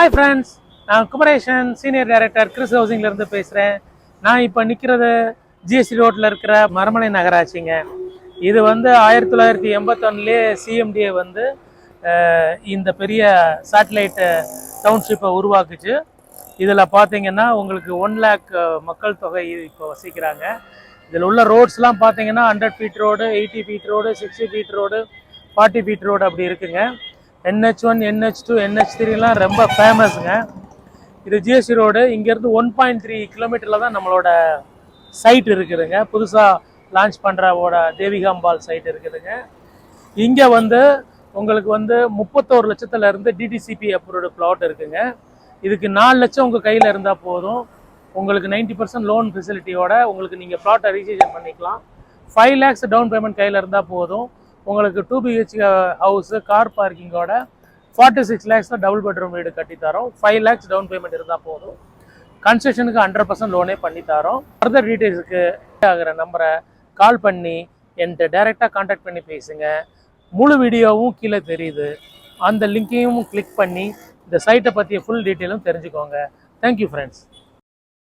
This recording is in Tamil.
ஹாய் ஃப்ரெண்ட்ஸ், நான் குமரேஷன் சீனியர் டைரக்டர் கிறிஸ் ஹவுசிங்லேருந்து பேசுகிறேன். நான் இப்போ நிற்கிறது ஜிஎஸ்டி ரோட்டில் இருக்கிற மரமலை நகராட்சிங்க. இது 1981 சிஎம்டிஏ இந்த பெரிய சேட்டலைட் டவுன்ஷிப்பை உருவாக்குச்சு. இதில் பார்த்தீங்கன்னா உங்களுக்கு 1 lakh மக்கள் தொகை இப்போ வசிக்கிறாங்க. இதில் உள்ள ரோட்ஸ்லாம் பார்த்தீங்கன்னா 100 feet road, 80 feet road, 60 feet road, 40 feet road அப்படி இருக்குங்க. NH1, NH2, NH3லாம் ரொம்ப ஃபேமஸுங்க. இது ஜிஎஸ்டி ரோடு. இங்கேருந்து 1.3 கிலோமீட்டரில் தான் நம்மளோட சைட் இருக்குதுங்க. புதுசாக லான்ச் பண்ணுறவோட தேவிகாம்பால் சைட் இருக்குதுங்க. இங்கே உங்களுக்கு 31 லட்சத்துலேருந்து டிடிசிபி அப்ரூவ்டு பிளாட் இருக்குங்க. இதுக்கு 4 லட்சம் உங்கள் கையில் இருந்தால் போதும். உங்களுக்கு 90% லோன் ஃபெசிலிட்டியோட உங்களுக்கு நீங்கள் பிளாட்டை ரிஜிஸ்ட்ரேஷன் பண்ணிக்கலாம். 5 lakhs டவுன் பேமெண்ட் கையில் இருந்தால் போதும். உங்களுக்கு 2 BHK ஹவுஸு, கார் பார்க்கிங்கோட 46 lakhs டபுள் பெட்ரூம் வீடு கட்டித்தரோம். 5 lakhs டவுன் பேமெண்ட் இருந்தால் போதும். கன்ஸ்ட்ரக்ஷனுக்கு 100% லோனே பண்ணித்தரோம். ஃபர்தர் டீட்டெயில்ஸுக்கு ஆகிற நம்பரை கால் பண்ணி என்கிட்ட டைரெக்டாக கான்டாக்ட் பண்ணி பேசுங்க. முழு வீடியோவும் கீழே தெரியுது. அந்த லிங்கையும் கிளிக் பண்ணி இந்த சைட்டை பற்றிய ஃபுல் டீட்டெயிலும் தெரிஞ்சுக்கோங்க. Thank you friends.